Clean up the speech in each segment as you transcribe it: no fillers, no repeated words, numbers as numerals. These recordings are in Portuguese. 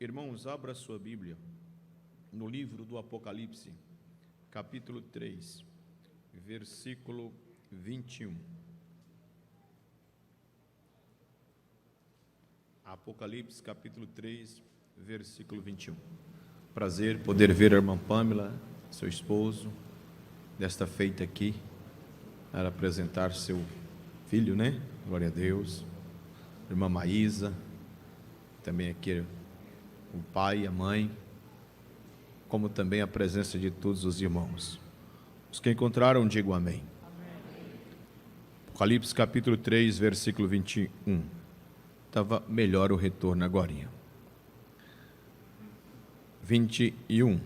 Irmãos, abra sua Bíblia no livro do Apocalipse, capítulo 3, versículo 21. Apocalipse, capítulo 3, versículo 21. Prazer poder ver a irmã Pâmela, seu esposo, desta feita aqui, para apresentar seu filho, né? Glória a Deus. Irmã Maísa, também aqui o pai e a mãe, como também a presença de todos os irmãos. Os que encontraram, digam amém. Apocalipse capítulo 3, versículo 21. Estava melhor o retorno agorinha. 21.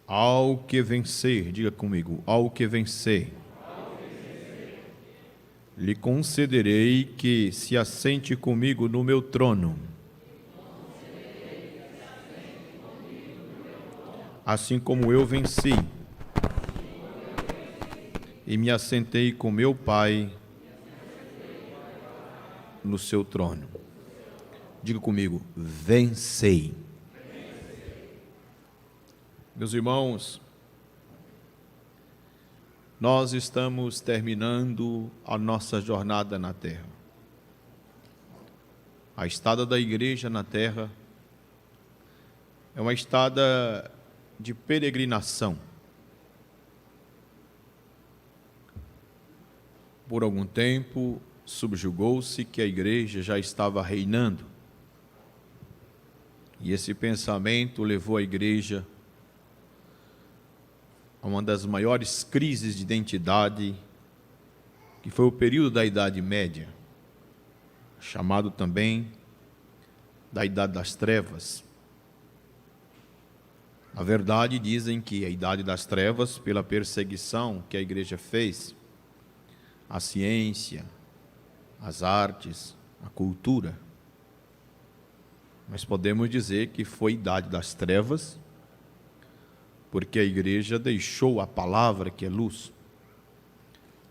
Ao que vencer, diga comigo, ao que vencer, lhe concederei que se assente comigo no meu trono, assim como eu venci e me assentei com meu Pai no seu trono. Diga comigo, vencei. Meus irmãos, nós estamos terminando a nossa jornada na terra. A estada da igreja na terra é uma estada de peregrinação. Por algum tempo, subjugou-se que a igreja já estava reinando. E esse pensamento levou a igreja a uma das maiores crises de identidade, que foi o período da Idade Média, chamado também da Idade das Trevas. Na verdade, dizem que a Idade das Trevas, pela perseguição que a igreja fez à ciência, às artes, à cultura. Mas podemos dizer que foi Idade das Trevas, porque a igreja deixou a palavra que é luz,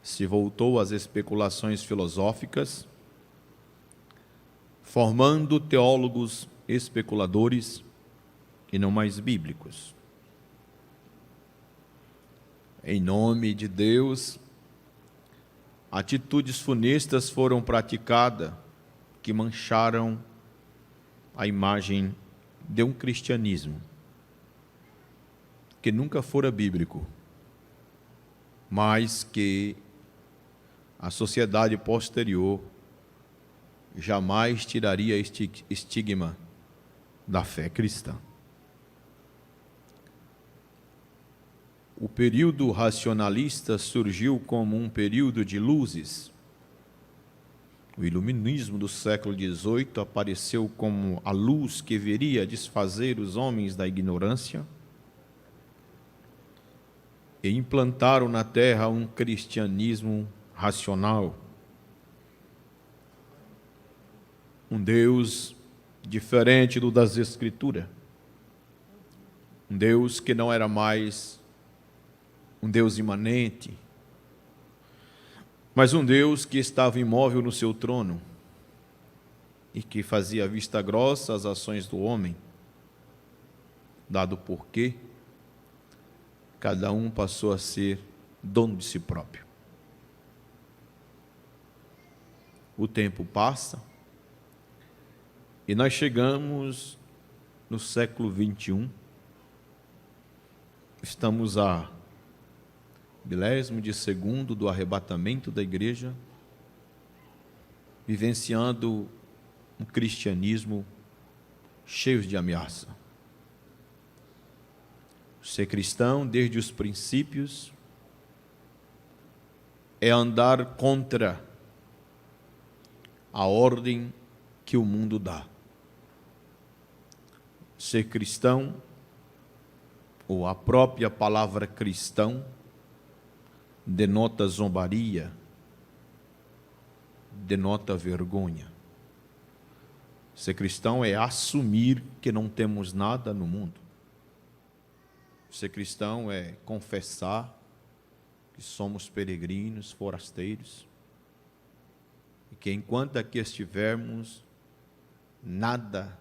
se voltou às especulações filosóficas, formando teólogos especuladores e não mais bíblicos. Em nome de Deus, atitudes funestas foram praticadas que mancharam a imagem de um cristianismo que nunca fora bíblico, mas que a sociedade posterior jamais tiraria este estigma da fé cristã. O período racionalista surgiu como um período de luzes. O iluminismo do século XVIII apareceu como a luz que viria desfazer os homens da ignorância e implantaram na terra um cristianismo racional. Um Deus diferente do das Escrituras. Um Deus que não era mais um Deus imanente, mas um Deus que estava imóvel no seu trono e que fazia vista grossa às ações do homem, dado porque cada um passou a ser dono de si próprio. O tempo passa e nós chegamos no século XXI, estamos a milésimo de segundo do arrebatamento da igreja, vivenciando um cristianismo cheio de ameaça. Ser cristão, desde os princípios, é andar contra a ordem que o mundo dá. Ser cristão, ou a própria palavra cristão, denota zombaria, denota vergonha. Ser cristão é assumir que não temos nada no mundo. Ser cristão é confessar que somos peregrinos, forasteiros, e que enquanto aqui estivermos, nada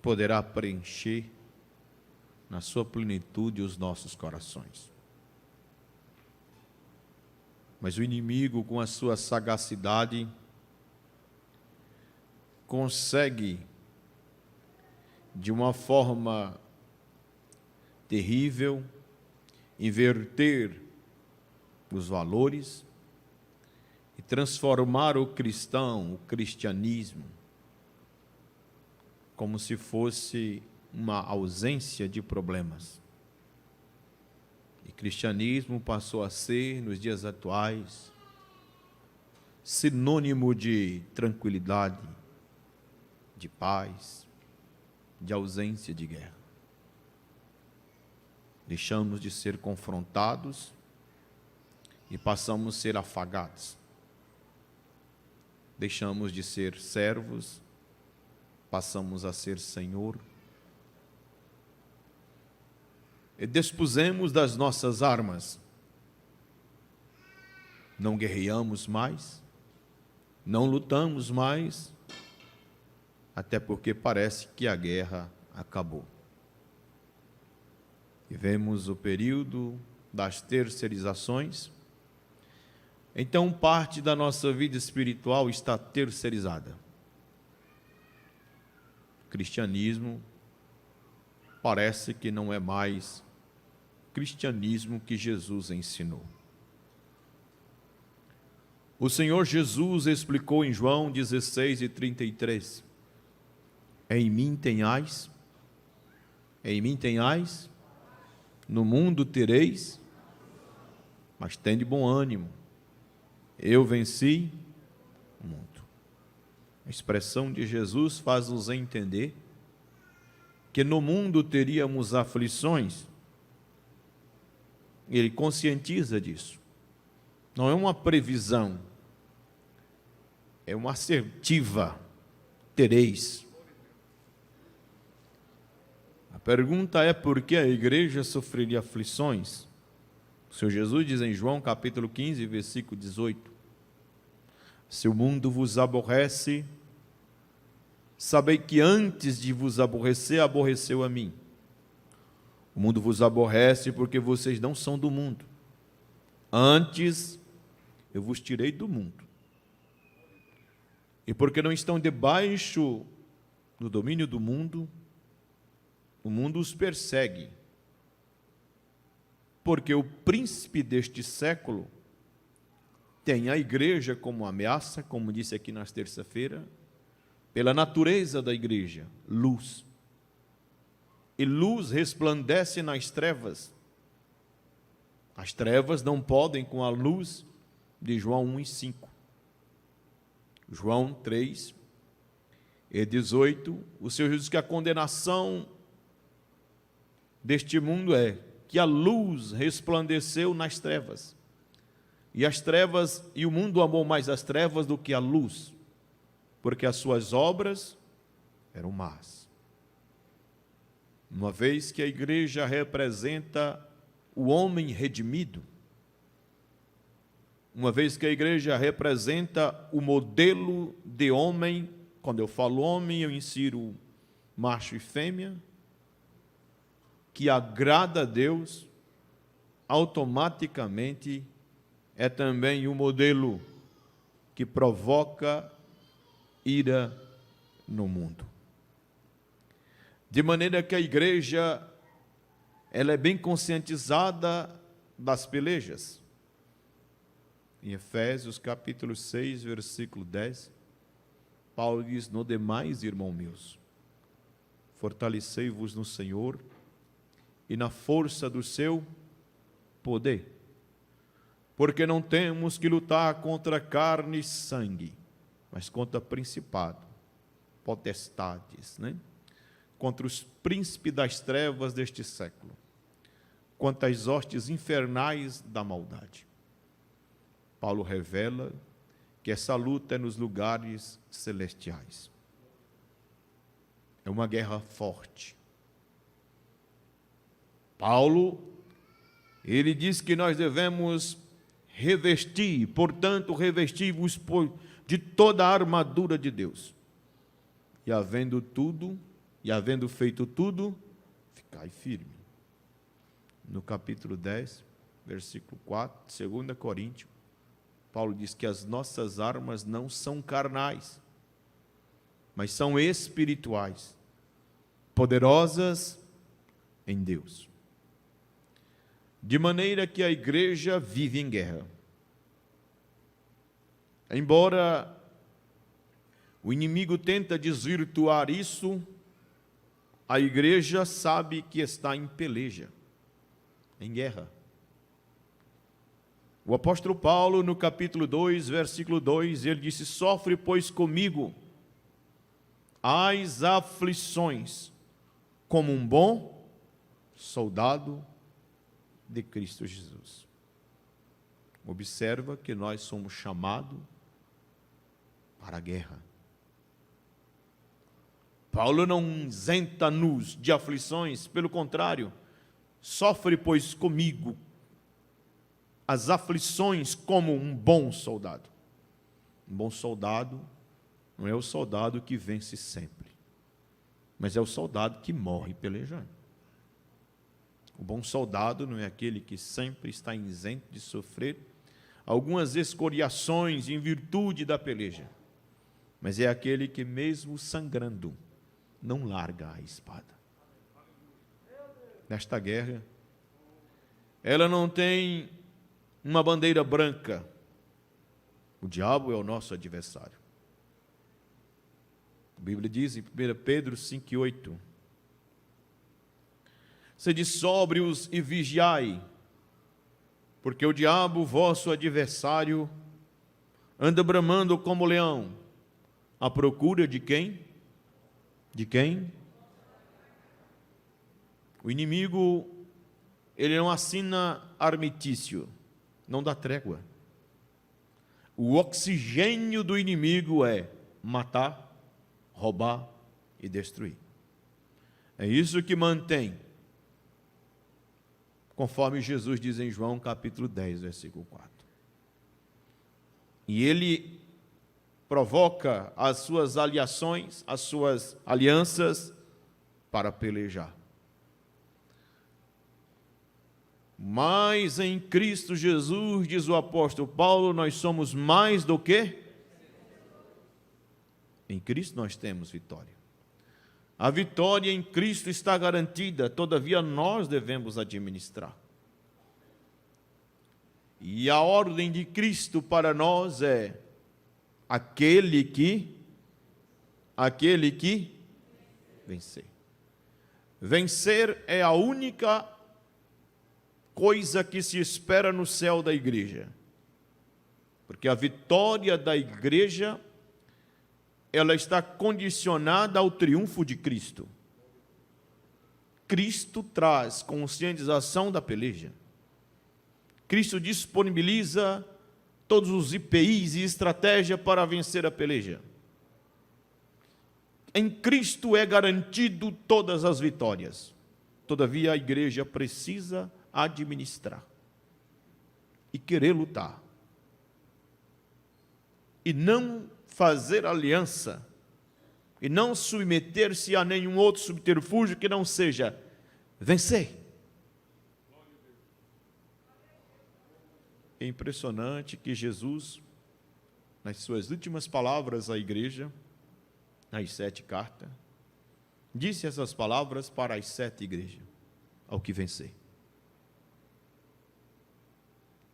poderá preencher na sua plenitude os nossos corações. Mas o inimigo, com a sua sagacidade, consegue, de uma forma terrível, inverter os valores e transformar o cristão, o cristianismo, como se fosse uma ausência de problemas. E cristianismo passou a ser, nos dias atuais, sinônimo de tranquilidade, de paz, de ausência de guerra. Deixamos de ser confrontados e passamos a ser afagados. Deixamos de ser servos, passamos a ser senhor. E despusemos das nossas armas. Não guerreamos mais, não lutamos mais, até porque parece que a guerra acabou. Vivemos o período das terceirizações, então parte da nossa vida espiritual está terceirizada. O cristianismo parece que não é mais o cristianismo que Jesus ensinou. O Senhor Jesus explicou em João 16:33, em mim tenhais, no mundo tereis, mas tende bom ânimo, eu venci o mundo. A expressão de Jesus faz-nos entender que no mundo teríamos aflições. Ele conscientiza disso. Não é uma previsão, é uma assertiva, tereis. A pergunta é por que a igreja sofreria aflições? O Senhor Jesus diz em João capítulo 15, versículo 18, se o mundo vos aborrece, sabei que antes de vos aborrecer, aborreceu a mim. O mundo vos aborrece porque vocês não são do mundo. Antes eu vos tirei do mundo. E porque não estão debaixo do domínio do mundo, o mundo os persegue. Porque o príncipe deste século tem a igreja como ameaça, como disse aqui na terça-feira, pela natureza da igreja, luz. E luz resplandece nas trevas. As trevas não podem com a luz de João 1:5. João 3:18, o Senhor Jesus diz que a condenação deste mundo é que a luz resplandeceu nas trevas. E as trevas, e o mundo amou mais as trevas do que a luz, porque as suas obras eram más. Uma vez que a igreja representa o homem redimido, uma vez que a igreja representa o modelo de homem, quando eu falo homem, eu insiro macho e fêmea, que agrada a Deus, automaticamente é também um modelo que provoca ira no mundo. De maneira que a igreja, ela é bem conscientizada das pelejas. Em Efésios capítulo 6, versículo 10, Paulo diz, no demais, irmãos meus, fortalecei-vos no Senhor e na força do seu poder, porque não temos que lutar contra carne e sangue, mas contra principado, potestades, contra os príncipes das trevas deste século, contra as hostes infernais da maldade. Paulo revela que essa luta é nos lugares celestiais. É uma guerra forte. Paulo, ele diz que nós devemos revestir, portanto, revestir-vos de toda a armadura de Deus. E havendo tudo e havendo feito tudo, ficai firme. No capítulo 10, versículo 4, 2 Coríntios, Paulo diz que as nossas armas não são carnais, mas são espirituais, poderosas em Deus. De maneira que a igreja vive em guerra. Embora o inimigo tenta desvirtuar isso, a igreja sabe que está em peleja, em guerra. O apóstolo Paulo, no capítulo 2, versículo 2, ele disse: sofre, pois, comigo as aflições, como um bom soldado de Cristo Jesus. Observa que nós somos chamados para a guerra. Paulo não isenta-nos de aflições, pelo contrário, sofre, pois, comigo as aflições como um bom soldado. Um bom soldado não é o soldado que vence sempre, mas é o soldado que morre pelejando. O bom soldado não é aquele que sempre está isento de sofrer algumas escoriações em virtude da peleja, mas é aquele que, mesmo sangrando, não larga a espada. Nesta guerra, ela não tem uma bandeira branca. O diabo é o nosso adversário. A Bíblia diz em 1 Pedro 5,8: sede sóbrios e vigiai, porque o diabo, vosso adversário, anda bramando como leão, à procura de quem? De quem? O inimigo, ele não assina armitício, não dá trégua. O oxigênio do inimigo é matar, roubar e destruir. É isso que mantém, conforme Jesus diz em João capítulo 10, versículo 4. E ele provoca as suas aliações, as suas alianças para pelejar. Mas em Cristo Jesus, diz o apóstolo Paulo, nós somos mais do que? Em Cristo nós temos vitória. A vitória em Cristo está garantida, todavia nós devemos administrar. E a ordem de Cristo para nós é aquele que vencer. Vencer é a única coisa que se espera no céu da igreja, porque a vitória da igreja, ela está condicionada ao triunfo de Cristo. Cristo traz conscientização da peleja. Cristo disponibiliza todos os IPIs e estratégia para vencer a peleja. Em Cristo é garantido todas as vitórias. Todavia a igreja precisa administrar e querer lutar e não fazer aliança e não submeter-se a nenhum outro subterfúgio que não seja vencer. É impressionante que Jesus, nas suas últimas palavras à igreja, nas 7 cartas, disse essas palavras para as 7 igrejas: ao que vencer.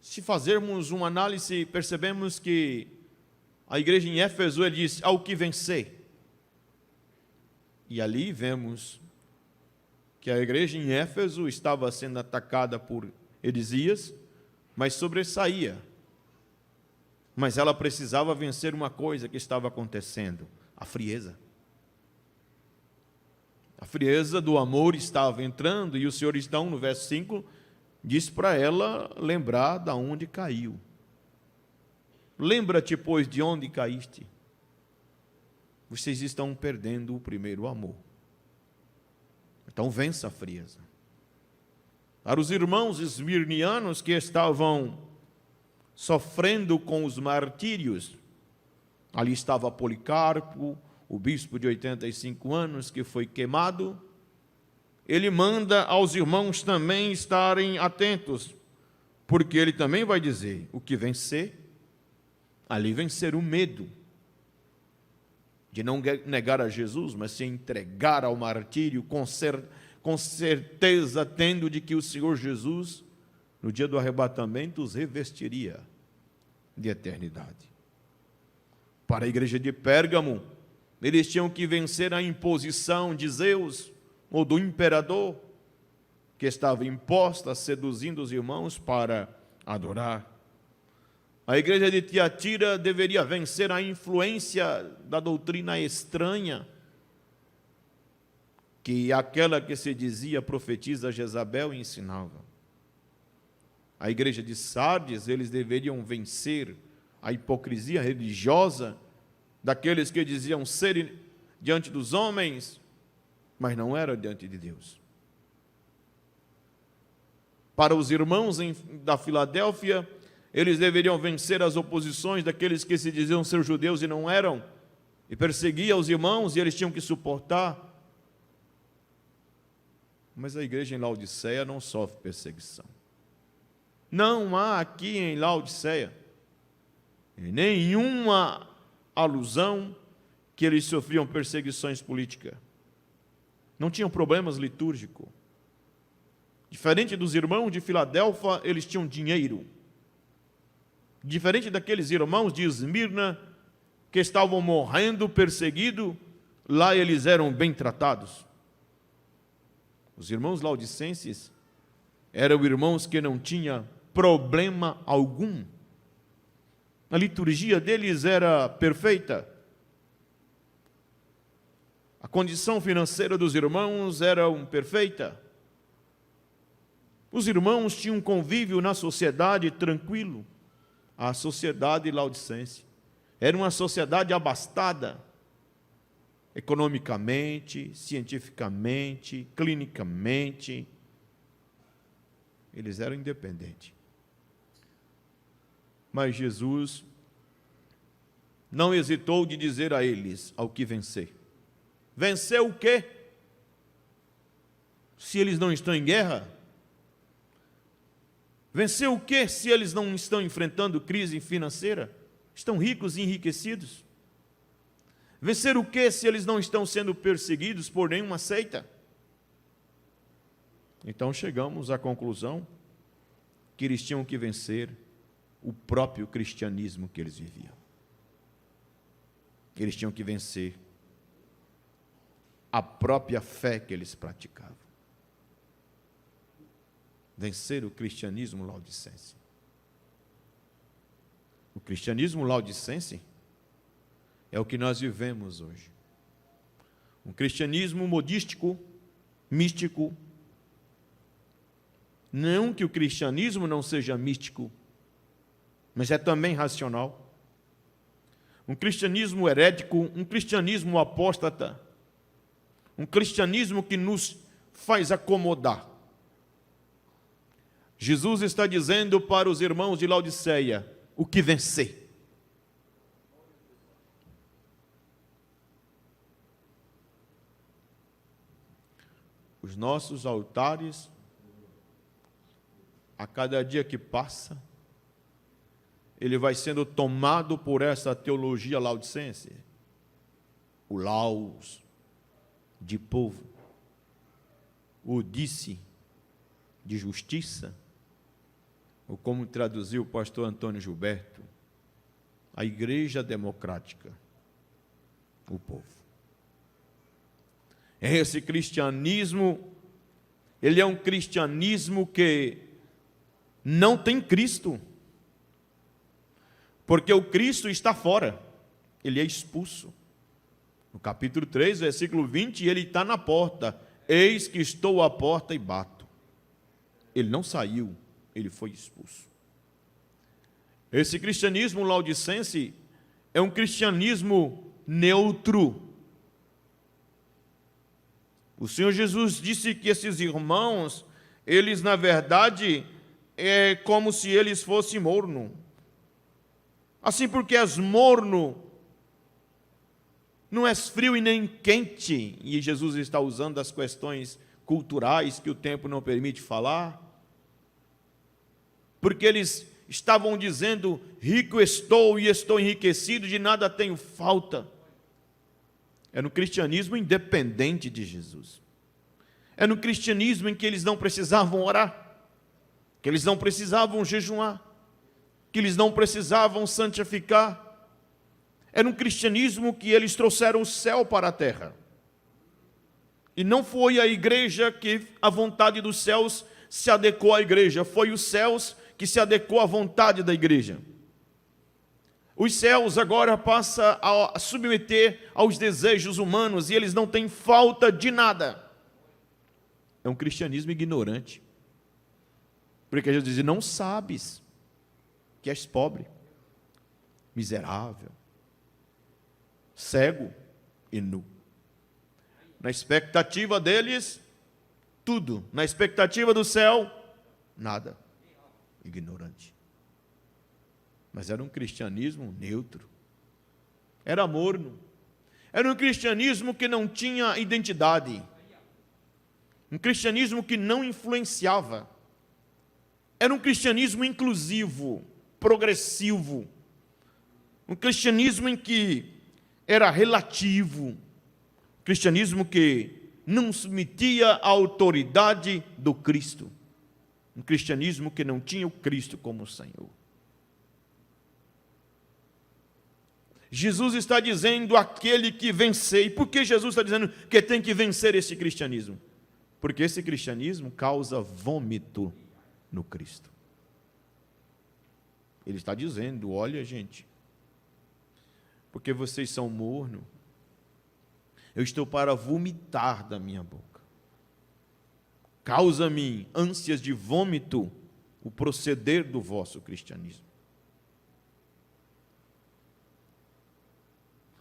Se fazermos uma análise, percebemos que a igreja em Éfeso, ele diz: ao que vencer. E ali vemos que a igreja em Éfeso estava sendo atacada por heresias, mas sobressaía. Mas ela precisava vencer uma coisa que estava acontecendo: a frieza. A frieza do amor estava entrando, e o Senhor, então, no verso 5, diz para ela lembrar de onde caiu. Lembra-te, pois, de onde caíste. Vocês estão perdendo o primeiro amor. Então vença a frieza. Para os irmãos esmirnianos que estavam sofrendo com os martírios, ali estava Policarpo, o bispo de 85 anos que foi queimado, ele manda aos irmãos também estarem atentos, porque ele também vai dizer: o que vencer, ali vencer o medo de não negar a Jesus, mas se entregar ao martírio com certeza, tendo de que o Senhor Jesus, no dia do arrebatamento, os revestiria de eternidade. Para a igreja de Pérgamo, eles tinham que vencer a imposição de Zeus, ou do imperador, que estava imposta, seduzindo os irmãos para adorar. A igreja de Tiatira deveria vencer a influência da doutrina estranha, que aquela que se dizia profetisa Jezabel ensinava. A igreja de Sardes, eles deveriam vencer a hipocrisia religiosa daqueles que diziam ser diante dos homens, mas não era diante de Deus. Para os irmãos da Filadélfia, eles deveriam vencer as oposições daqueles que se diziam ser judeus e não eram, e perseguiam os irmãos e eles tinham que suportar. Mas a igreja em Laodiceia não sofre perseguição. Não há aqui em Laodiceia nenhuma alusão que eles sofriam perseguições políticas. Não tinham problemas litúrgicos. Diferente dos irmãos de Filadélfia, eles tinham dinheiro. Diferente daqueles irmãos de Esmirna, que estavam morrendo, perseguidos, lá eles eram bem tratados. Os irmãos laodicenses eram irmãos que não tinham problema algum. A liturgia deles era perfeita. A condição financeira dos irmãos era perfeita. Os irmãos tinham um convívio na sociedade tranquilo. A sociedade laodicense era uma sociedade abastada, economicamente, cientificamente, clinicamente. Eles eram independentes. Mas Jesus não hesitou de dizer a eles ao que vencer. Vencer o quê? Se eles não estão em guerra? Vencer o quê se eles não estão enfrentando crise financeira? Estão ricos e enriquecidos? Vencer o quê se eles não estão sendo perseguidos por nenhuma seita? Então chegamos à conclusão que eles tinham que vencer o próprio cristianismo que eles viviam. Eles tinham que vencer a própria fé que eles praticavam. Vencer o cristianismo laodicense. O cristianismo laodicense é o que nós vivemos hoje. Um cristianismo modístico, místico. Não que o cristianismo não seja místico, mas é também racional. Um cristianismo herético, um cristianismo apóstata, um cristianismo que nos faz acomodar. Jesus está dizendo para os irmãos de Laodiceia o que vencer. Os nossos altares, a cada dia que passa, ele vai sendo tomado por essa teologia laodicense. O laos de povo, o disse de justiça, ou como traduziu o pastor Antônio Gilberto, a igreja democrática, o povo. Esse cristianismo, ele é um cristianismo que não tem Cristo, porque o Cristo está fora, ele é expulso. No capítulo 3, versículo 20, ele está na porta. Eis que estou à porta e bato. Ele não saiu, ele foi expulso. Esse cristianismo laodicense é um cristianismo neutro. O Senhor Jesus disse que esses irmãos, eles na verdade, é como se eles fossem morno. Assim, porque és morno, não és frio e nem quente. E Jesus está usando as questões culturais que o tempo não permite falar. Porque eles estavam dizendo, rico estou e estou enriquecido, de nada tenho falta. É no cristianismo independente de Jesus. É no cristianismo em que eles não precisavam orar, que eles não precisavam jejuar, que eles não precisavam santificar. É no cristianismo que eles trouxeram o céu para a terra. E não foi a igreja que a vontade dos céus se adequou à igreja, foi os céus que se adequou à vontade da igreja. Os céus agora passam a submeter aos desejos humanos e eles não têm falta de nada. É um cristianismo ignorante. Porque Jesus diz, não sabes que és pobre, miserável, cego e nu. Na expectativa deles, tudo. Na expectativa do céu, nada. Ignorante. Mas era um cristianismo neutro. Era morno. Era um cristianismo que não tinha identidade. Um cristianismo que não influenciava. Era um cristianismo inclusivo, progressivo. Um cristianismo em que era relativo. Um cristianismo que não submetia à autoridade do Cristo. Um cristianismo que não tinha o Cristo como Senhor. Jesus está dizendo aquele que vencer. E por que Jesus está dizendo que tem que vencer esse cristianismo? Porque esse cristianismo causa vômito no Cristo. Ele está dizendo, olha gente, porque vocês são morno, eu estou para vomitar da minha boca. Causa-me ânsias de vômito o proceder do vosso cristianismo.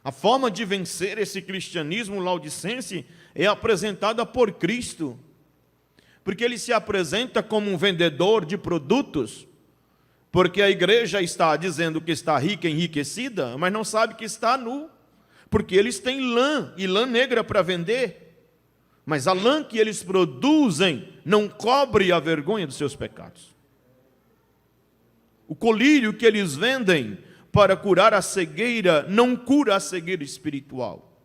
A forma de vencer esse cristianismo laodicense é apresentada por Cristo, porque ele se apresenta como um vendedor de produtos, porque a igreja está dizendo que está rica e enriquecida, mas não sabe que está nu, porque eles têm lã, e lã negra para vender, mas a lã que eles produzem não cobre a vergonha dos seus pecados. O colírio que eles vendem para curar a cegueira não cura a cegueira espiritual.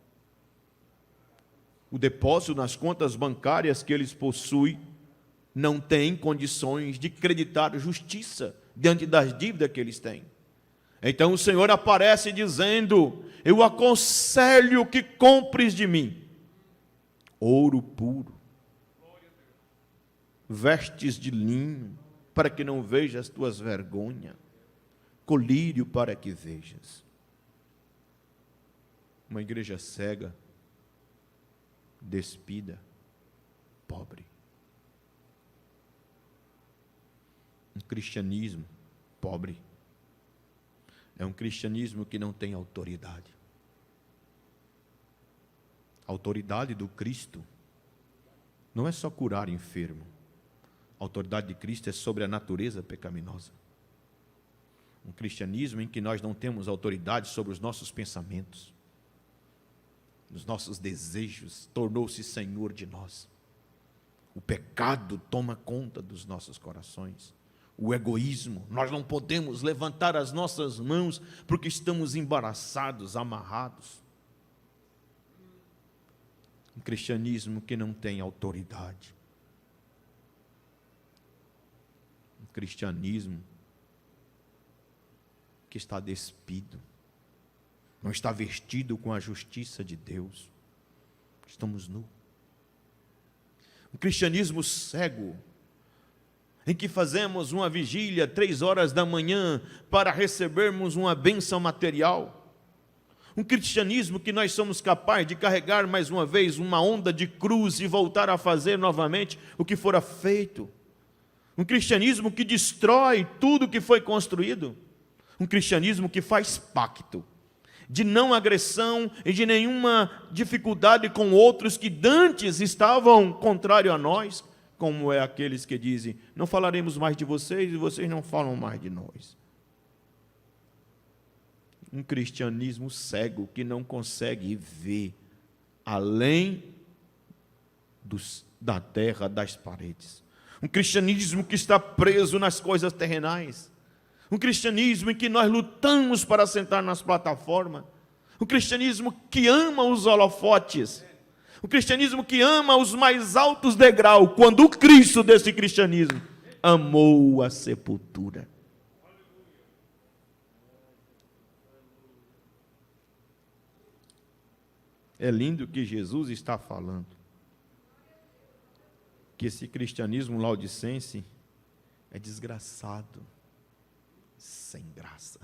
O depósito nas contas bancárias que eles possuem não tem condições de acreditar justiça diante das dívidas que eles têm. Então o Senhor aparece dizendo, eu aconselho que compres de mim ouro puro, vestes de linho, para que não vejas as tuas vergonhas, colírio para que vejas. Uma igreja cega, despida, pobre. Um cristianismo pobre. É um cristianismo que não tem autoridade. A autoridade do Cristo não é só curar enfermo. A autoridade de Cristo é sobre a natureza pecaminosa. Um cristianismo em que nós não temos autoridade sobre os nossos pensamentos, os nossos desejos, tornou-se senhor de nós. O pecado toma conta dos nossos corações. O egoísmo, nós não podemos levantar as nossas mãos porque estamos embaraçados, amarrados. Um cristianismo que não tem autoridade. Um cristianismo que está despido, não está vestido com a justiça de Deus. Estamos nus. Um cristianismo cego, em que fazemos uma vigília 3 horas da manhã para recebermos uma bênção material. Um cristianismo que nós somos capazes de carregar mais uma vez uma onda de cruz e voltar a fazer novamente o que fora feito. Um cristianismo que destrói tudo que foi construído. Um cristianismo que faz pacto de não agressão e de nenhuma dificuldade com outros que dantes estavam contrário a nós, como é aqueles que dizem, não falaremos mais de vocês e vocês não falam mais de nós. um cristianismo cego que não consegue ver além da terra, das paredes. Um cristianismo que está preso nas coisas terrenais. Um cristianismo em que nós lutamos para sentar nas plataformas. Um cristianismo que ama os holofotes. Um cristianismo que ama os mais altos degraus, quando o Cristo desse cristianismo amou a sepultura. É lindo o que Jesus está falando. Que esse cristianismo laodicense é desgraçado, sem graça.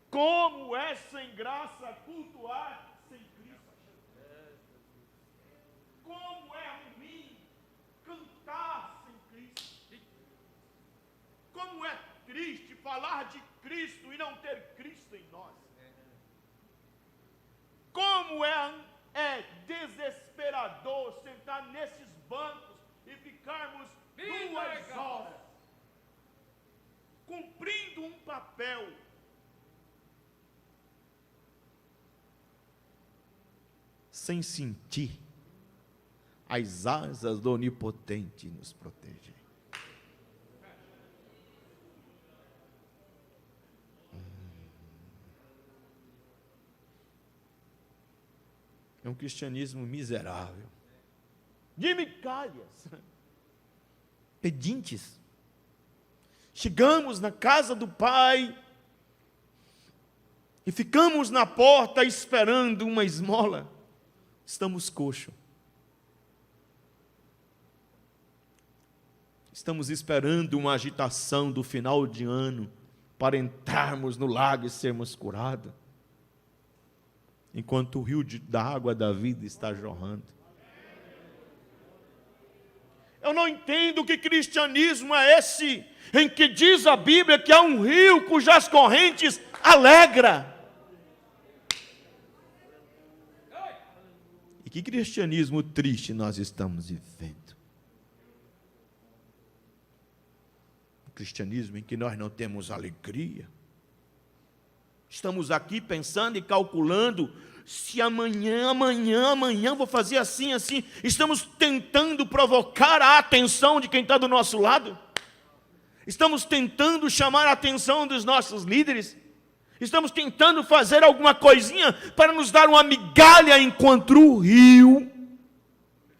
Como é sem graça cultuar sem Cristo? Como é ruim cantar sem Cristo? Como é triste falar de Cristo e não ter Cristo em nós? Como é desesperador sentar nesses bancos e ficarmos 2 horas cumprindo um papel sem sentir as asas do Onipotente nos protegem. É um cristianismo miserável, de migalhas, pedintes. Chegamos na casa do Pai e ficamos na porta esperando uma esmola. Estamos coxos. Estamos esperando uma agitação do final de ano para entrarmos no lago e sermos curados, enquanto o rio da água da vida está jorrando. Eu não entendo que cristianismo é esse, em que diz a Bíblia que há um rio cujas correntes alegra. E que cristianismo triste nós estamos vivendo. Um cristianismo em que nós não temos alegria. Estamos aqui pensando e calculando se amanhã vou fazer assim. Estamos tentando provocar a atenção de quem está do nosso lado. Estamos tentando chamar a atenção dos nossos líderes. Estamos tentando fazer alguma coisinha para nos dar uma migalha enquanto o rio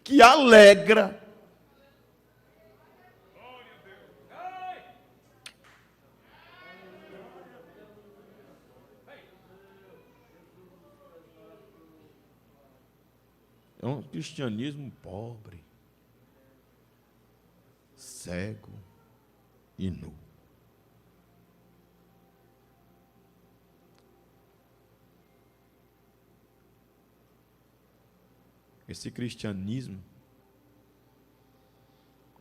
que alegra. É um cristianismo pobre, cego e nu. Esse cristianismo,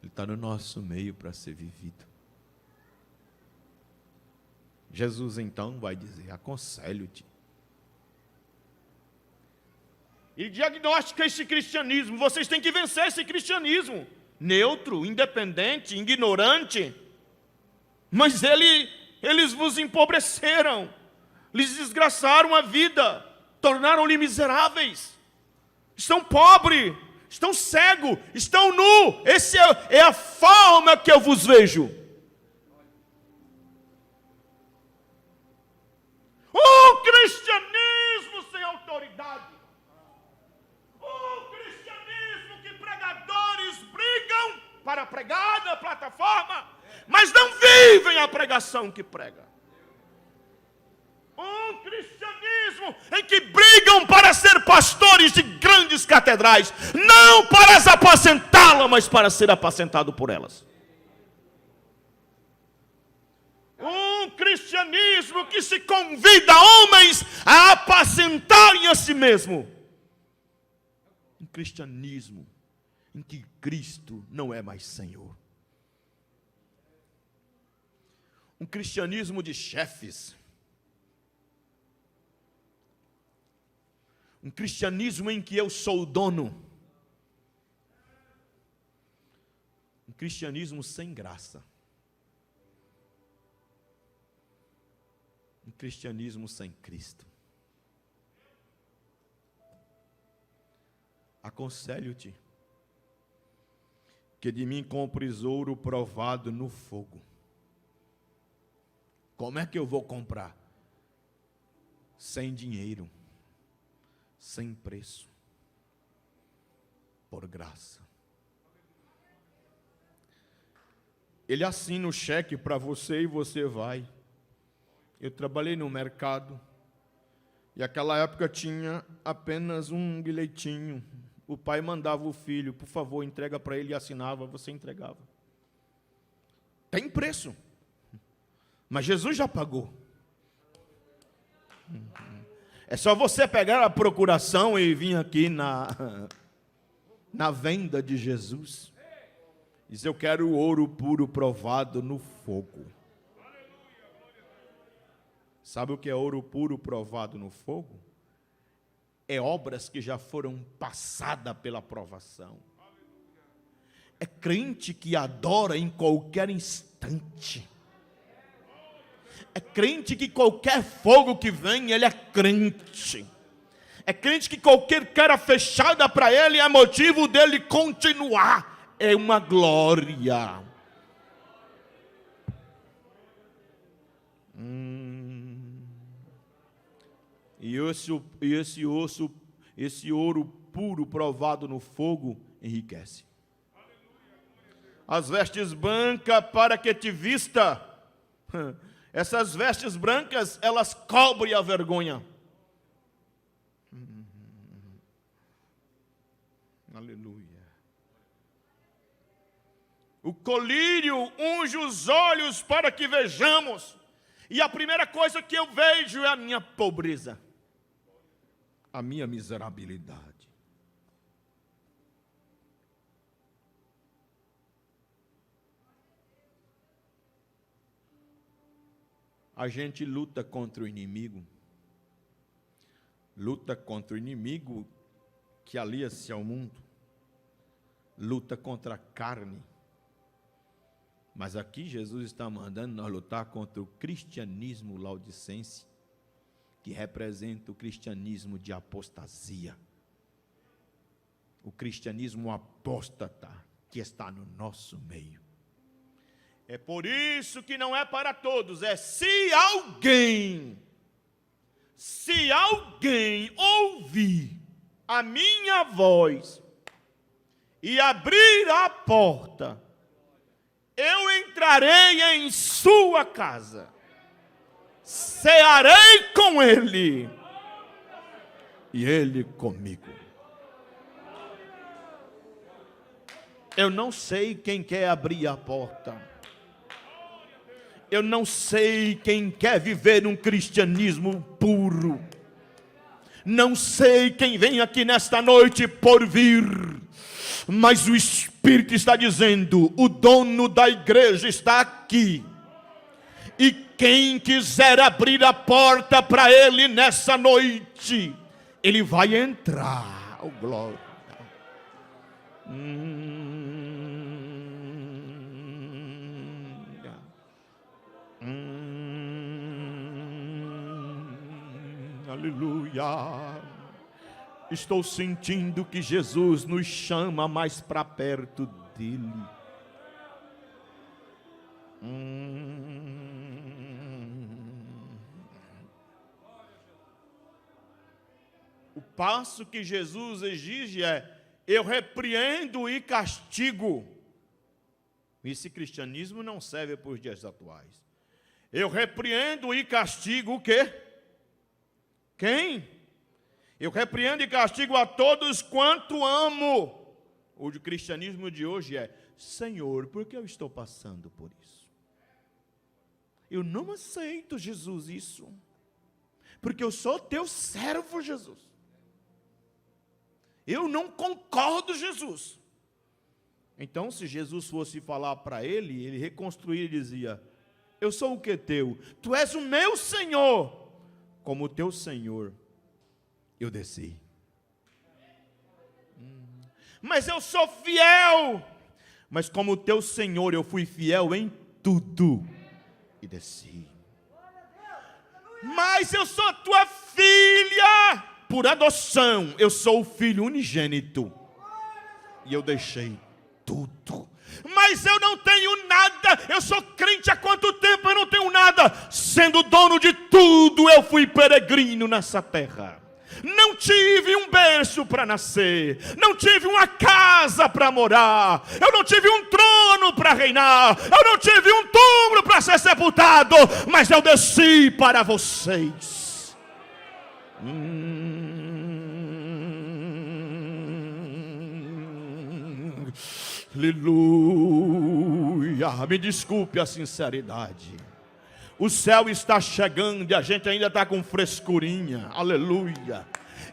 ele está no nosso meio para ser vivido. Jesus então vai dizer: aconselho-te. E diagnostica esse cristianismo. Vocês têm que vencer esse cristianismo neutro, independente, ignorante. Mas eles vos empobreceram, lhes desgraçaram a vida, tornaram-lhe miseráveis. Estão pobres, estão cegos, estão nus. Essa é a forma que eu vos vejo. O cristianismo sem autoridade. Brigam para pregar na plataforma, mas não vivem a pregação que prega. Um cristianismo em que brigam para ser pastores de grandes catedrais, não para as apacentá-las, mas para ser apacentado por elas. Um cristianismo que se convida homens a apacentarem a si mesmo. Um cristianismo em que Cristo não é mais Senhor. Um cristianismo de chefes. Um cristianismo em que eu sou o dono. Um cristianismo sem graça. Um cristianismo sem Cristo. Aconselho-te que de mim compres ouro provado no fogo. Como é que eu vou comprar? Sem dinheiro, sem preço, por graça. Ele assina o cheque para você e você vai. Eu trabalhei no mercado e naquela época tinha apenas um bilhetinho. O pai mandava o filho, por favor, entrega para ele, e assinava, você entregava. Tem preço, mas Jesus já pagou. É só você pegar a procuração e vir aqui na venda de Jesus. Diz, eu quero o ouro puro provado no fogo. Sabe o que é ouro puro provado no fogo? É obras que já foram passadas pela provação. É crente que adora em qualquer instante. É crente que qualquer fogo que vem, ele é crente. É crente que qualquer cara fechada para ele é motivo dele continuar. É uma glória. E esse ouro puro provado no fogo enriquece. As vestes brancas para que te vista. Essas vestes brancas, elas cobrem a vergonha. Aleluia. O colírio unge os olhos para que vejamos. E a primeira coisa que eu vejo é a minha pobreza. A minha miserabilidade. A gente luta contra o inimigo. Luta contra o inimigo que alia-se ao mundo. Luta contra a carne. Mas aqui Jesus está mandando nós lutar contra o cristianismo laodicense, que representa o cristianismo de apostasia. O cristianismo apóstata que está no nosso meio. É por isso que não é para todos, é se alguém ouvir a minha voz e abrir a porta, eu entrarei em sua casa, cearei com ele e ele comigo. Eu não sei quem quer abrir a porta. Eu não sei quem quer viver um cristianismo puro. Não sei quem vem aqui nesta noite por vir. Mas o Espírito está dizendo, o dono da igreja está aqui. E quem quiser abrir a porta para ele nessa noite, ele vai entrar. Oh, glória. Aleluia. Estou sentindo que Jesus nos chama mais para perto dele. O passo que Jesus exige é: eu repreendo e castigo. Esse cristianismo não serve para os dias atuais. Eu repreendo e castigo o quê? Quem? Eu repreendo e castigo a todos quanto amo. O cristianismo de hoje é: Senhor, por que eu estou passando por isso? Eu não aceito, Jesus, isso. Porque eu sou teu servo, Jesus. Eu não concordo, Jesus. Então, se Jesus fosse falar para ele, ele reconstruía e dizia: eu sou o que teu? Tu és o meu Senhor. Como teu Senhor, eu desci. Mas eu sou fiel. Mas como teu Senhor, eu fui fiel em tudo e desci. Mas eu sou tua filha por adoção. Eu sou o filho unigênito. E eu deixei tudo. Mas eu não tenho nada. Eu sou crente há quanto tempo? Eu não tenho nada. Sendo dono de tudo, eu fui peregrino nessa terra. Não tive um berço para nascer. Não tive uma casa para morar. Eu não tive um trono para reinar. Eu não tive um túmulo para ser sepultado. Mas eu desci para vocês. Aleluia. Me desculpe a sinceridade. O céu está chegando e a gente ainda está com frescurinha. Aleluia.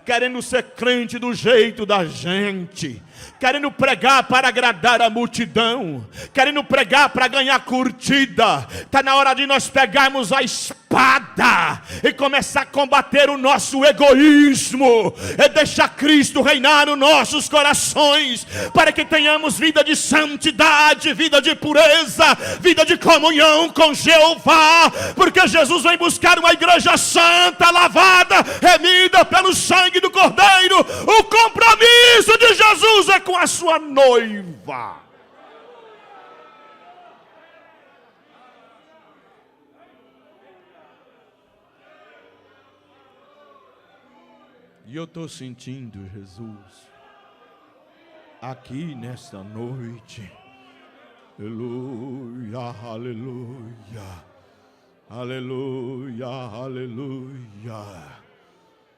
Querendo ser crente do jeito da gente. Querendo pregar para agradar a multidão. Querendo pregar para ganhar curtida. Está na hora de nós pegarmos a espada e começar a combater o nosso egoísmo. E deixar Cristo reinar nos nossos corações. Para que tenhamos vida de santidade, vida de pureza, vida de comunhão com Jeová. Porque Jesus vem buscar uma igreja santa, lavada, remida pelo sangue do Cordeiro. O compromisso de Jesus é com a sua noiva. E eu estou sentindo Jesus aqui nesta noite. Aleluia, aleluia, aleluia, aleluia,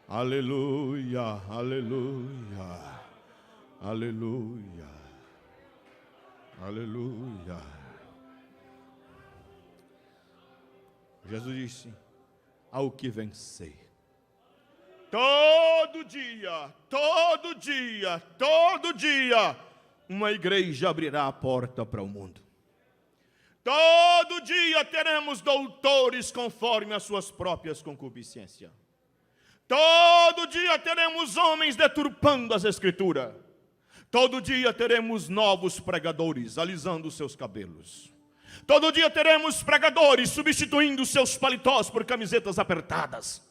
aleluia, aleluia, aleluia, aleluia. Jesus disse: ao que vencer. Todo dia, uma igreja abrirá a porta para o mundo. Todo dia teremos doutores conforme as suas próprias concupiscências. Todo dia teremos homens deturpando as escrituras. Todo dia teremos novos pregadores alisando seus cabelos. Todo dia teremos pregadores substituindo seus paletós por camisetas apertadas.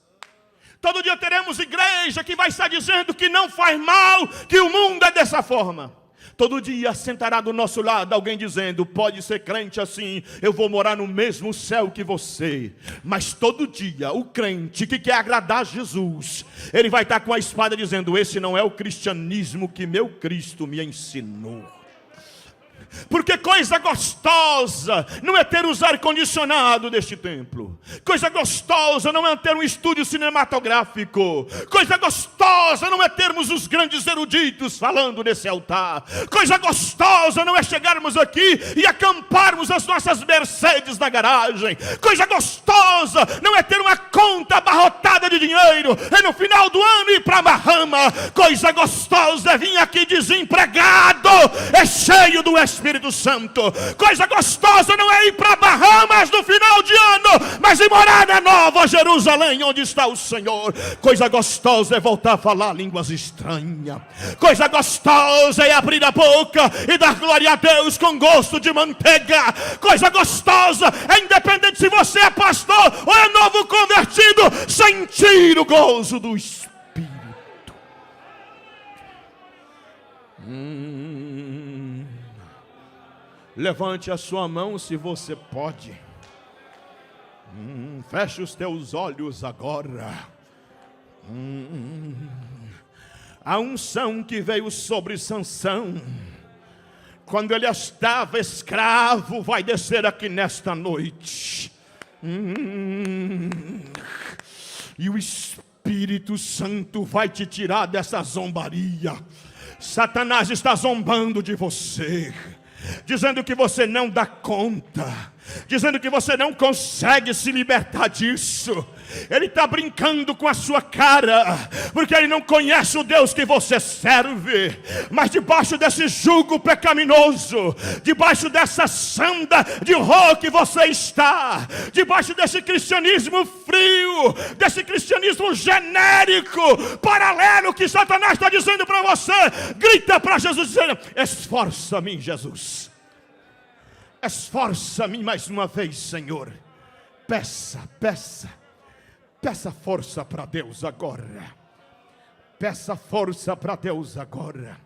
Todo dia teremos igreja que vai estar dizendo que não faz mal, que o mundo é dessa forma. Todo dia sentará do nosso lado alguém dizendo: pode ser crente assim, eu vou morar no mesmo céu que você. Mas todo dia o crente que quer agradar Jesus, ele vai estar com a espada dizendo: esse não é o cristianismo que meu Cristo me ensinou. Porque coisa gostosa não é ter os ar-condicionado deste templo. Coisa gostosa não é ter um estúdio cinematográfico. Coisa gostosa não é termos os grandes eruditos falando nesse altar. Coisa gostosa não é chegarmos aqui e acamparmos as nossas Mercedes na garagem. Coisa gostosa não é ter uma conta abarrotada de dinheiro e no final do ano ir para Bahama. Coisa gostosa é vir aqui desempregado, é cheio do Espírito Santo. Coisa gostosa não é ir para Bahamas no final de ano, mas ir morar na Nova Jerusalém, onde está o Senhor. Coisa gostosa é voltar a falar línguas estranhas. Coisa gostosa é abrir a boca e dar glória a Deus com gosto de manteiga. Coisa gostosa é, independente se você é pastor ou é novo convertido, sentir o gozo do Espírito. Levante a sua mão se você pode. Feche os teus olhos agora. A unção que veio sobre Sansão, quando ele estava escravo, vai descer aqui nesta noite. E o Espírito Santo vai te tirar dessa zombaria. Satanás está zombando de você, dizendo que você não dá conta, dizendo que você não consegue se libertar disso. Ele está brincando com a sua cara, porque ele não conhece o Deus que você serve. Mas debaixo desse jugo pecaminoso, debaixo dessa sanda de ró que você está, debaixo desse cristianismo frio, desse cristianismo genérico, paralelo que Satanás está dizendo para você, grita para Jesus dizendo: esforça-me, Jesus. Esforça-me mais uma vez, Senhor. Peça, peça. Peça força para Deus agora. Peça força para Deus agora.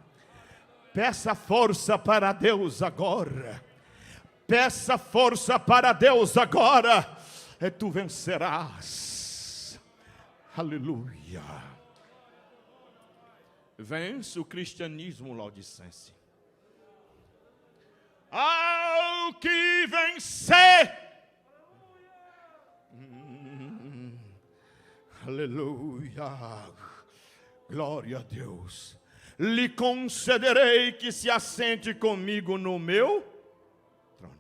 Peça força para Deus agora. Peça força para Deus agora. E tu vencerás. Aleluia. Vence o cristianismo laodicense. Ao que vencer. Aleluia. Glória a Deus. Lhe concederei que se assente comigo no meu trono.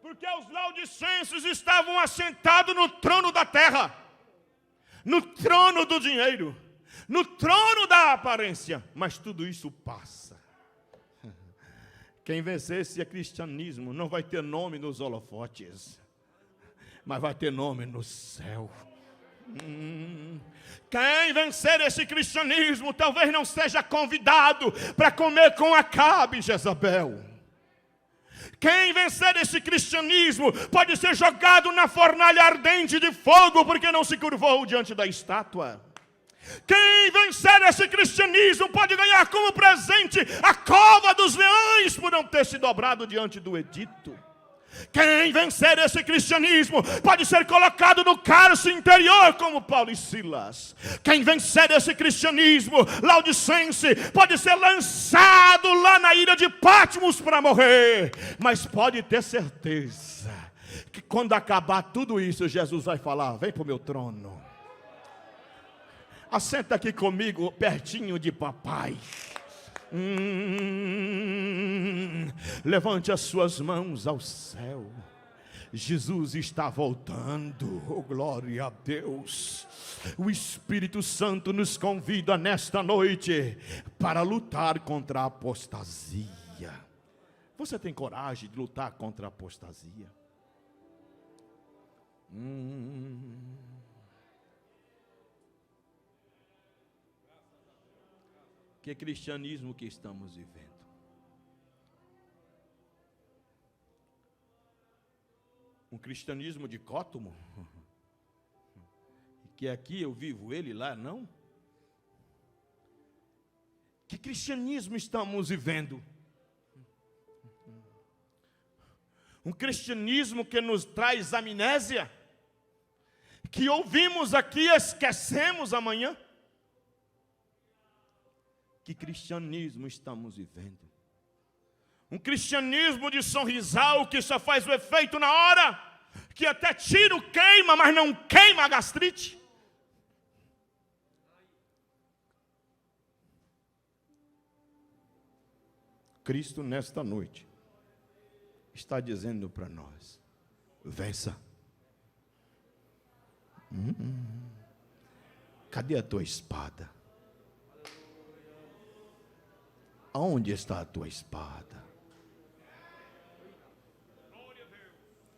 Porque os laodicenses estavam assentados no trono da terra, no trono do dinheiro, no trono da aparência. Mas tudo isso passa. Quem vencer esse cristianismo não vai ter nome nos holofotes, mas vai ter nome no céu. Quem vencer esse cristianismo talvez não seja convidado para comer com Acabe e Jezabel. Quem vencer esse cristianismo pode ser jogado na fornalha ardente de fogo porque não se curvou diante da estátua. Quem vencer esse cristianismo pode ganhar como presente a cova dos leões por não ter se dobrado diante do edito. Quem vencer esse cristianismo pode ser colocado no cárcere interior como Paulo e Silas. Quem vencer esse cristianismo laodicense pode ser lançado lá na ilha de Patmos para morrer. Mas pode ter certeza que quando acabar tudo isso, Jesus vai falar: vem para o meu trono. Assenta aqui comigo, pertinho de papai. Levante as suas mãos ao céu. Jesus está voltando. Oh, glória a Deus. O Espírito Santo nos convida nesta noite para lutar contra a apostasia. Você tem coragem de lutar contra a apostasia? Que cristianismo que estamos vivendo? Um cristianismo dicótomo? Que aqui eu vivo ele, lá não? Que cristianismo estamos vivendo? Um cristianismo que nos traz amnésia? Que ouvimos aqui e esquecemos amanhã? Que cristianismo estamos vivendo? Um cristianismo de sorrisal que só faz o efeito na hora, que até tiro queima, mas não queima a gastrite? Cristo nesta noite está dizendo para nós: vença. Cadê a tua espada? Aonde está a tua espada?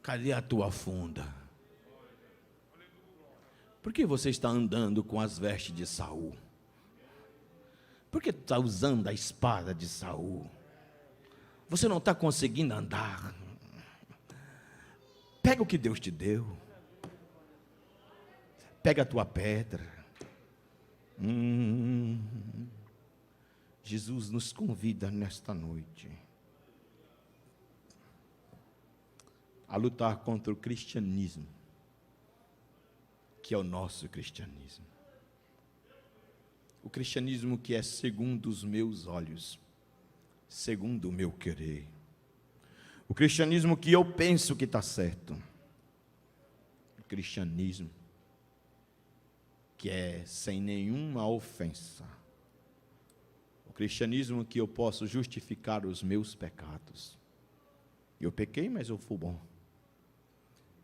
Cadê a tua funda? Por que você está andando com as vestes de Saul? Por que está usando a espada de Saul? Você não está conseguindo andar. Pega o que Deus te deu. Pega a tua pedra. Jesus nos convida nesta noite a lutar contra o cristianismo, que é o nosso cristianismo. O cristianismo que é segundo os meus olhos, segundo o meu querer. O cristianismo que eu penso que está certo. O cristianismo que é sem nenhuma ofensa. O cristianismo que eu posso justificar os meus pecados. Eu pequei, mas eu fui bom.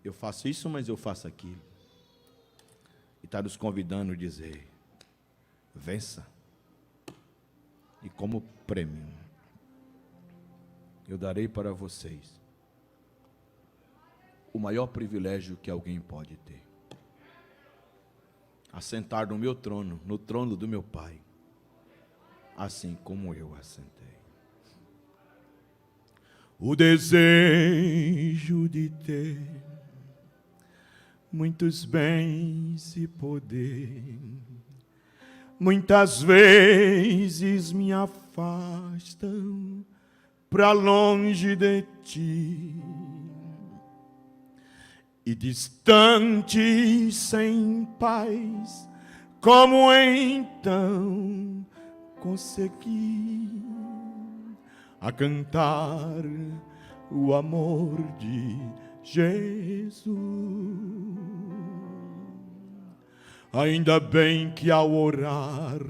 Eu faço isso, mas eu faço aquilo. E está nos convidando a dizer: vença. E como prêmio, eu darei para vocês o maior privilégio que alguém pode ter: assentar no meu trono, no trono do meu Pai, assim como eu assentei. O desejo de ter muitos bens e poder, muitas vezes me afastam para longe de ti, e distante, sem paz, como então consegui a cantar o amor de Jesus? Ainda bem que ao orar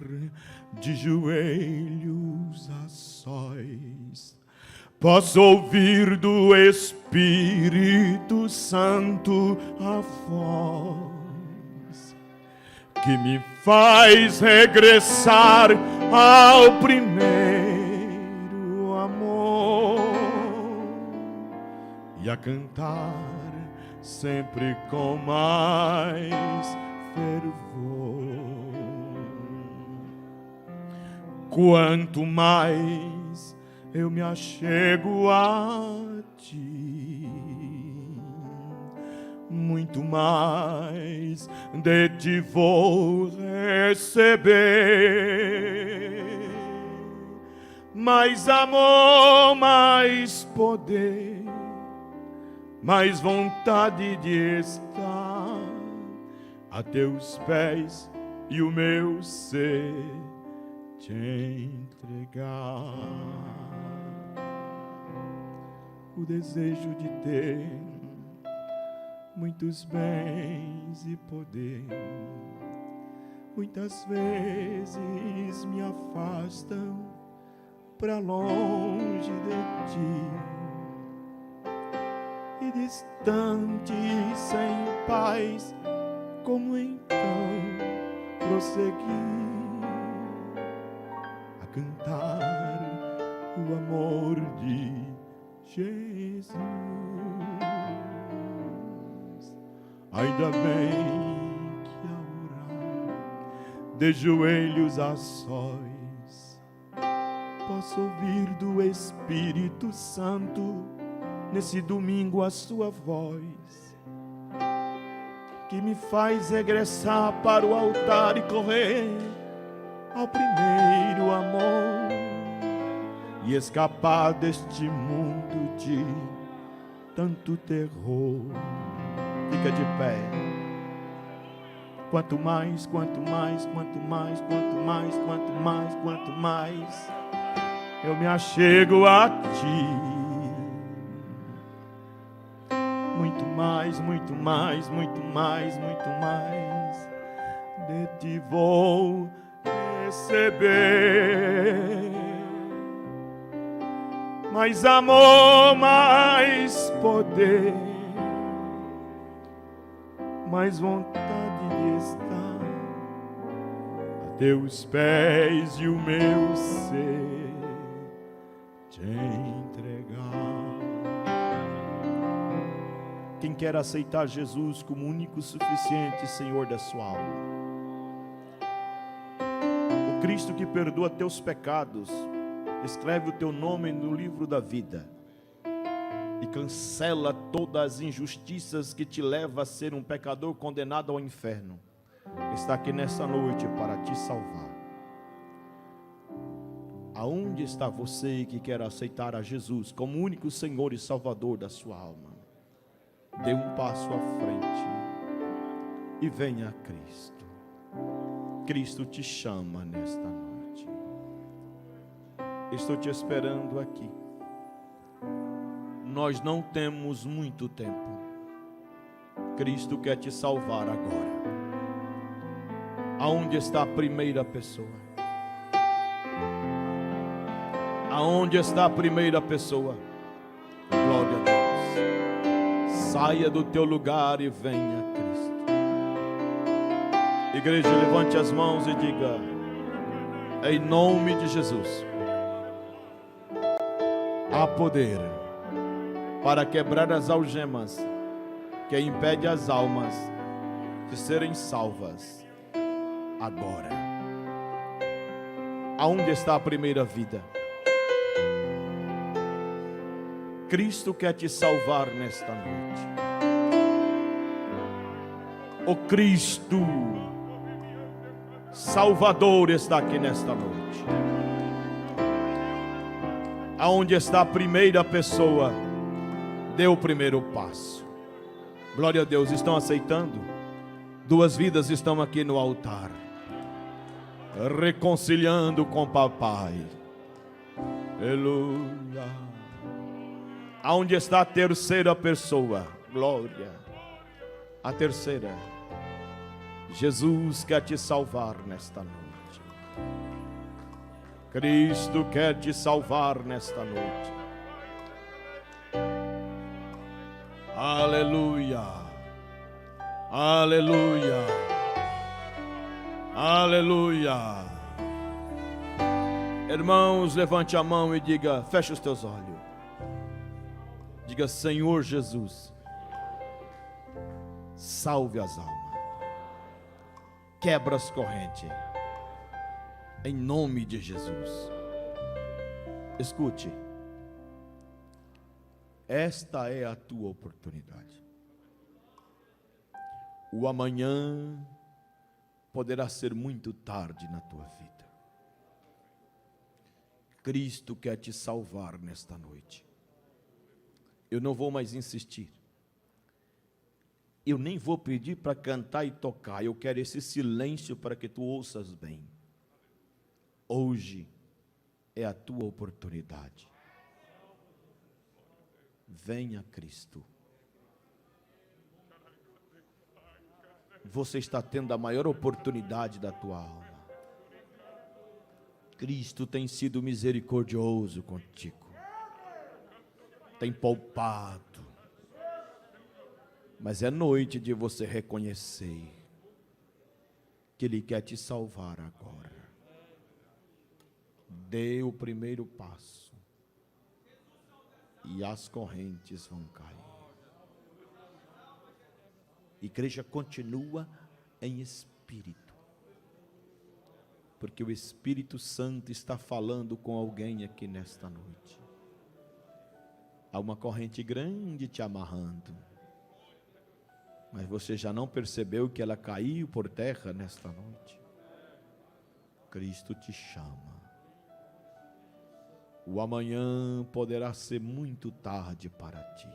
de joelhos a sós, posso ouvir do Espírito Santo a voz que me faz regressar ao primeiro amor e a cantar sempre com mais fervor. Quanto mais eu me achego a ti, muito mais de ti vou receber. Mais amor, mais poder, mais vontade de estar a teus pés e o meu ser te entregar. O desejo de ter muitos bens e poder, muitas vezes me afastam para longe de ti, e distante, sem paz, como então prosseguir a cantar o amor de Jesus? Ainda bem que ao orar de joelhos a sós, posso ouvir do Espírito Santo nesse domingo a sua voz, que me faz regressar para o altar e correr ao primeiro amor e escapar deste mundo de tanto terror. Fica de pé. Quanto mais, quanto mais, quanto mais, quanto mais, quanto mais, quanto mais eu me achego a ti, muito mais, muito mais, muito mais, muito mais de ti vou receber. Mais amor, mais poder, mais vontade de estar a teus pés e o meu ser te entregar. Quem quer aceitar Jesus como único, suficiente Senhor da sua alma, o Cristo que perdoa teus pecados, escreve o teu nome no livro da vida e cancela todas as injustiças que te levam a ser um pecador condenado ao inferno, está aqui nessa noite para te salvar. Aonde está você que quer aceitar a Jesus como único Senhor e Salvador da sua alma? Dê um passo à frente e venha a Cristo. Cristo te chama nesta noite. Estou te esperando aqui. Nós não temos muito tempo. Cristo quer te salvar agora. Aonde está a primeira pessoa? Aonde está a primeira pessoa? Glória a Deus. Saia do teu lugar e venha a Cristo. Igreja, levante as mãos e diga: em nome de Jesus, há poder para quebrar as algemas que impedem as almas de serem salvas agora. Aonde está a primeira vida? Cristo quer te salvar nesta noite. O Cristo Salvador está aqui nesta noite. Aonde está a primeira pessoa, dê o primeiro passo. Glória a Deus, estão aceitando? 2 vidas estão aqui no altar, reconciliando com o papai. Aleluia. Aonde está a terceira pessoa? Glória. A terceira. Jesus quer te salvar nesta noite. Cristo quer te salvar nesta noite. Aleluia. Aleluia. Aleluia. Irmãos, levante a mão e diga, feche os teus olhos. Diga, Senhor Jesus, salve as almas. Quebra as correntes. Em nome de Jesus. Escute. Esta é a tua oportunidade. O amanhã poderá ser muito tarde na tua vida. Cristo quer te salvar nesta noite. Eu não vou mais insistir. Eu nem vou pedir para cantar e tocar. Eu quero esse silêncio para que tu ouças bem. Hoje é a tua oportunidade. Venha Cristo. Você está tendo a maior oportunidade da tua alma. Cristo tem sido misericordioso contigo. Tem poupado. Mas é noite de você reconhecer que Ele quer te salvar agora. Dê o primeiro passo e as correntes vão cair. Igreja, continua em espírito, porque o Espírito Santo está falando com alguém aqui nesta noite. Há uma corrente grande te amarrando, mas você já não percebeu que ela caiu por terra nesta noite? Cristo te chama. O amanhã poderá ser muito tarde para ti.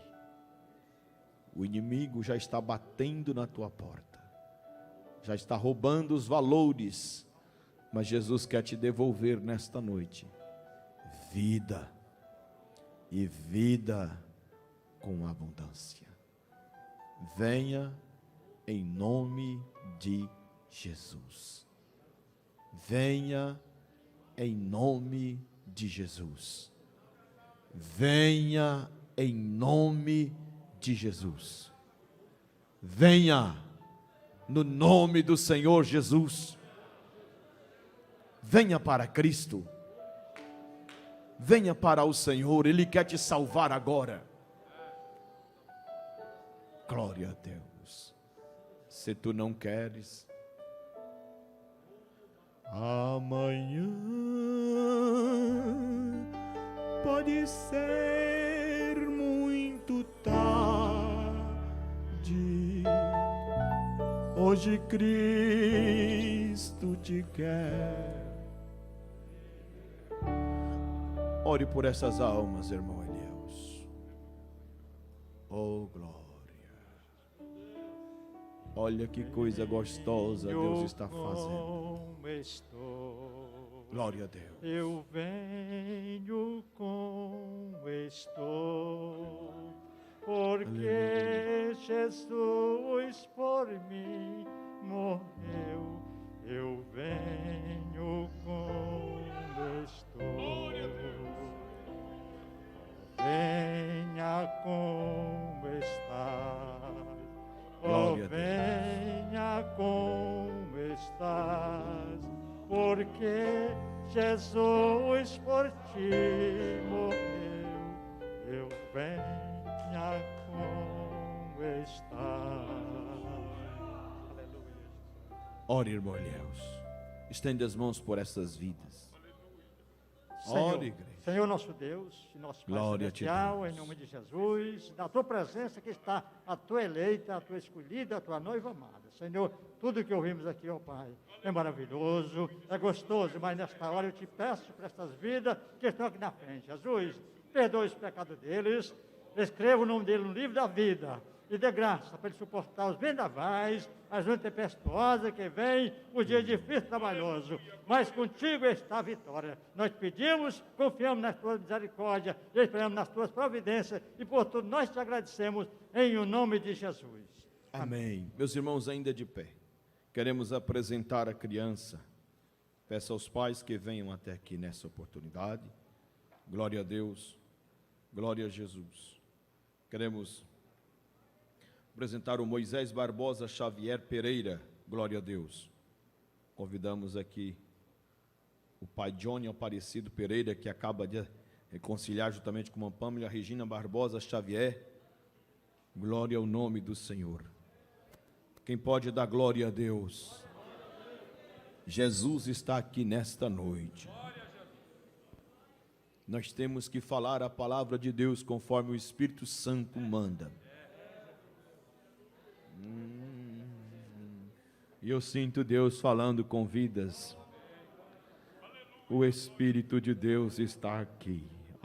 O inimigo já está batendo na tua porta, já está roubando os valores, mas Jesus quer te devolver nesta noite vida, e vida com abundância. Venha em nome de Jesus. Venha em nome de Jesus. Venha em nome de Jesus. Venha no nome do Senhor Jesus. Venha para Cristo. Venha para o Senhor, Ele quer te salvar agora. Glória a Deus. Se tu não queres, amanhã pode ser muito tarde. Hoje Cristo te quer. Ore por essas almas, irmão Elias. Oh, glória. Olha que coisa gostosa Deus está fazendo. Glória a Deus. Eu venho como estou, porque Jesus por mim morreu. Eu venho como estou. Venha como estás. Oh, venha como estás, porque Jesus por ti morreu. Eu venha como estás. Aleluia. Ore, irmão Elias. Estende as mãos por essas vidas. Ora, igreja. Senhor nosso Deus, nosso Pai Glória a ti, celestial, Deus. em nome de Jesus, na tua presença que está a tua eleita, a tua escolhida, a tua noiva amada. Senhor, tudo que ouvimos aqui, ó Pai, é maravilhoso, é gostoso, mas nesta hora eu te peço para estas vidas que estão aqui na frente. Jesus, perdoe os pecados deles, escreva o nome dele no livro da vida e dê graça para ele suportar os vendavais, as noites tempestuosas que vêm, os dias difíceis e trabalhosos. Mas contigo está a vitória. Nós pedimos, confiamos nas tuas misericórdias, e esperamos nas tuas providências e por tudo nós te agradecemos em o nome de Jesus. Amém. Meus irmãos, ainda de pé, queremos apresentar a criança. Peço aos pais que venham até aqui nessa oportunidade. Glória a Deus, glória a Jesus. Queremos apresentar o Moisés Barbosa Xavier Pereira. Glória a Deus. Convidamos aqui o pai Johnny Aparecido Pereira, que acaba de reconciliar juntamente com a Pâmela Regina Barbosa Xavier. Glória ao nome do Senhor. Quem pode dar glória a Deus? Jesus está aqui nesta noite. Nós temos que falar a palavra de Deus conforme o Espírito Santo manda. E eu sinto Deus falando com vidas. O Espírito de Deus está aqui.